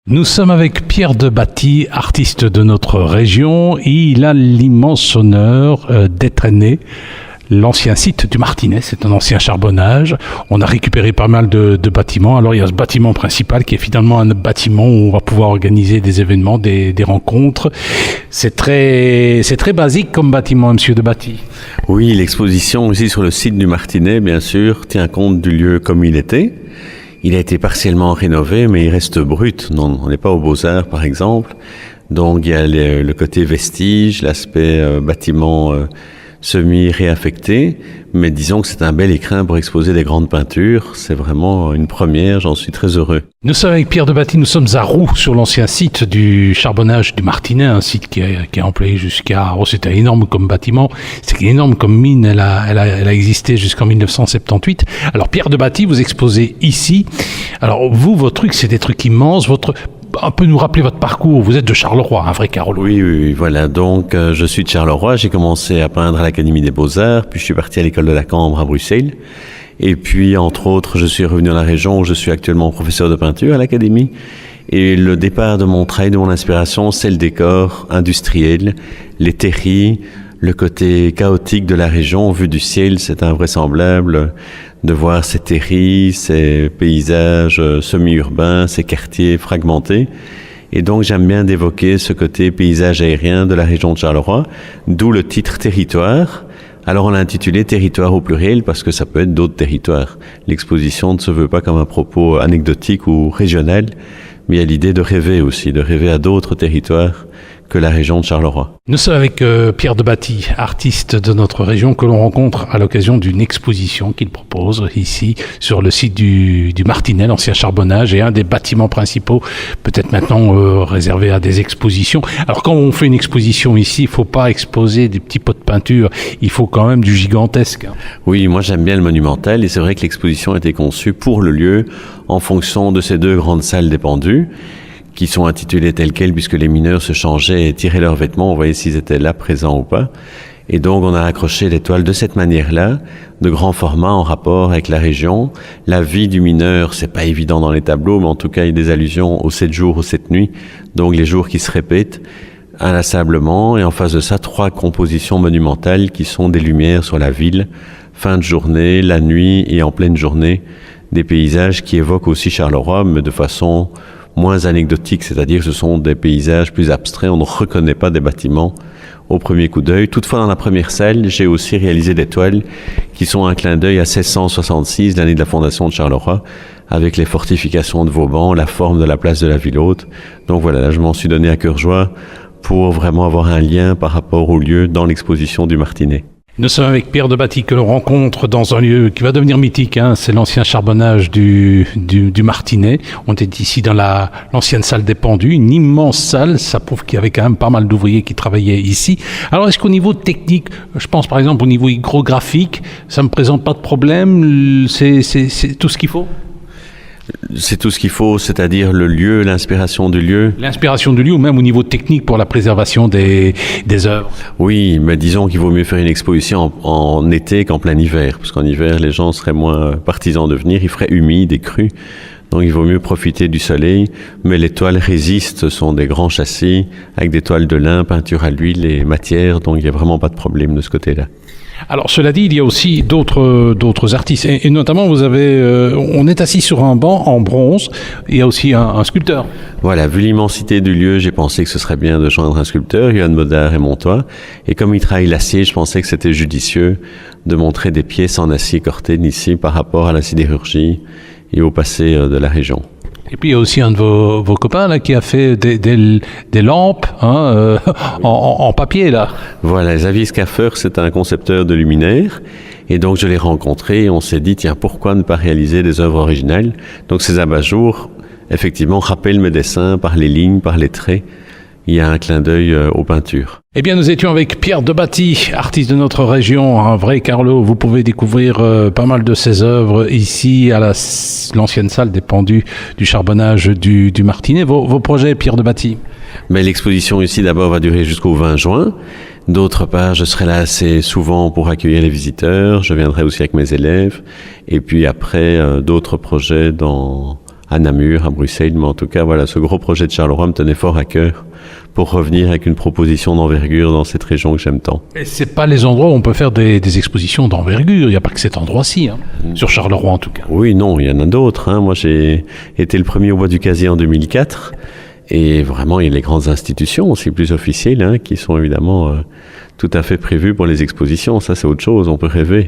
Nous sommes avec Pierre Debatty, artiste de notre région. Il a l'immense honneur d'étraîner l'ancien site du Martinet. C'est un ancien charbonnage. On a récupéré pas mal de bâtiments. Alors il y a ce bâtiment principal qui est finalement un bâtiment où on va pouvoir organiser des événements, des rencontres. C'est très basique comme bâtiment, monsieur Debatty. Oui, l'exposition ici sur le site du Martinet, bien sûr, tient compte du lieu comme il était. Il a été partiellement rénové, mais il reste brut. Non, on n'est pas aux Beaux-Arts, par exemple. Donc, il y a le côté vestige, l'aspect bâtiment semi-réaffecté. Mais disons que c'est un bel écrin pour exposer des grandes peintures. C'est vraiment une première, j'en suis très heureux. Nous sommes avec Pierre Debatty, nous sommes à Roux, sur l'ancien site du charbonnage du Martinet, un site qui a employé jusqu'à... Oh, c'était énorme comme bâtiment, c'était énorme comme mine, elle a existé jusqu'en 1978. Alors Pierre Debatty, vous exposez ici. Alors vous, votre truc, c'est des trucs immenses, un peu nous rappeler votre parcours. Vous êtes de Charleroi, un vrai Carolo. Oui, voilà. Donc, je suis de Charleroi. J'ai commencé à peindre à l'Académie des Beaux-Arts, puis je suis parti à l'école de la Cambre à Bruxelles. Et puis, entre autres, je suis revenu dans la région où je suis actuellement professeur de peinture à l'Académie. Et le départ de mon travail, de mon inspiration, c'est le décor industriel, les terris, le côté chaotique de la région. Vu du ciel, c'est invraisemblable de voir ces terris, ces paysages semi-urbains, ces quartiers fragmentés. Et donc, j'aime bien d'évoquer ce côté paysage aérien de la région de Charleroi, d'où le titre Territoire. Alors, on l'a intitulé Territoire au pluriel parce que ça peut être d'autres territoires. L'exposition ne se veut pas comme un propos anecdotique ou régional, mais il y a l'idée de rêver aussi, de rêver à d'autres territoires que la région de Charleroi. Nous sommes avec Pierre Debatty, artiste de notre région que l'on rencontre à l'occasion d'une exposition qu'il propose ici sur le site du Martinet, l'ancien charbonnage, et un des bâtiments principaux, peut-être maintenant réservé à des expositions. Alors quand on fait une exposition ici, il ne faut pas exposer des petits pots de peinture, il faut quand même du gigantesque. Oui, moi j'aime bien le monumental et c'est vrai que l'exposition a été conçue pour le lieu en fonction de ces deux grandes salles des pendus, qui sont intitulés tels quels puisque les mineurs se changeaient et tiraient leurs vêtements, on voyait s'ils étaient là, présents ou pas. Et donc on a accroché les toiles de cette manière-là, de grand format en rapport avec la région. La vie du mineur, c'est pas évident dans les tableaux, mais en tout cas il y a des allusions aux 7 jours, aux 7 nuits, donc les jours qui se répètent inlassablement. Et en face de ça, 3 compositions monumentales qui sont des lumières sur la ville, fin de journée, la nuit et en pleine journée, des paysages qui évoquent aussi Charleroi, mais de façon moins anecdotique, c'est-à-dire que ce sont des paysages plus abstraits, on ne reconnaît pas des bâtiments au premier coup d'œil. Toutefois, dans la première salle, j'ai aussi réalisé des toiles qui sont un clin d'œil à 1666, l'année de la fondation de Charleroi, avec les fortifications de Vauban, la forme de la place de la ville haute. Donc voilà, là, je m'en suis donné à cœur joie pour vraiment avoir un lien par rapport au lieu dans l'exposition du Martinet. Nous sommes avec Pierre Debatty que l'on rencontre dans un lieu qui va devenir mythique, c'est l'ancien charbonnage du Martinet. On est ici dans l'ancienne salle des pendus, une immense salle, ça prouve qu'il y avait quand même pas mal d'ouvriers qui travaillaient ici. Alors est-ce qu'au niveau technique, je pense par exemple au niveau hygrographique, ça me présente pas de problème, c'est tout ce qu'il faut ? C'est tout ce qu'il faut, c'est-à-dire le lieu, l'inspiration du lieu. L'inspiration du lieu ou même au niveau technique pour la préservation des œuvres. Oui, mais disons qu'il vaut mieux faire une exposition en été qu'en plein hiver, parce qu'en hiver, les gens seraient moins partisans de venir, il ferait humide et cru. Donc il vaut mieux profiter du soleil, mais les toiles résistent, ce sont des grands châssis avec des toiles de lin, peinture à l'huile et matière, donc il n'y a vraiment pas de problème de ce côté-là. Alors cela dit, il y a aussi d'autres artistes et notamment vous avez, on est assis sur un banc en bronze. Il y a aussi un sculpteur. Voilà, vu l'immensité du lieu, j'ai pensé que ce serait bien de joindre un sculpteur, Johan Modard et Montois. Et comme il travaille l'acier, je pensais que c'était judicieux de montrer des pièces en acier corté ici par rapport à la sidérurgie et au passé de la région. Et puis il y a aussi un de vos copains là qui a fait des lampes en papier là. Voilà, Xavier Scaffer, c'est un concepteur de luminaires. Et donc je l'ai rencontré et on s'est dit, tiens, pourquoi ne pas réaliser des œuvres originales? Donc ces abat-jours, effectivement, rappellent mes dessins par les lignes, par les traits. Il y a un clin d'œil aux peintures. Eh bien, nous étions avec Pierre Debatty, artiste de notre région, un vrai Carlo. Vous pouvez découvrir pas mal de ses œuvres ici à l'ancienne salle des pendus du charbonnage du Martinet. Vos projets, Pierre Debatty? Mais l'exposition ici, d'abord, va durer jusqu'au 20 juin. D'autre part, je serai là assez souvent pour accueillir les visiteurs. Je viendrai aussi avec mes élèves. Et puis après, d'autres projets à Namur, à Bruxelles, mais en tout cas, voilà, ce gros projet de Charleroi me tenait fort à cœur pour revenir avec une proposition d'envergure dans cette région que j'aime tant. Et c'est pas les endroits où on peut faire des expositions d'envergure. Il n'y a pas que cet endroit-ci, hein, sur Charleroi en tout cas. Oui, non, il y en a d'autres. Hein. Moi, j'ai été le premier au Bois du Casier en 2004. Et vraiment, il y a les grandes institutions aussi plus officielles qui sont évidemment tout à fait prévues pour les expositions. Ça, c'est autre chose, on peut rêver.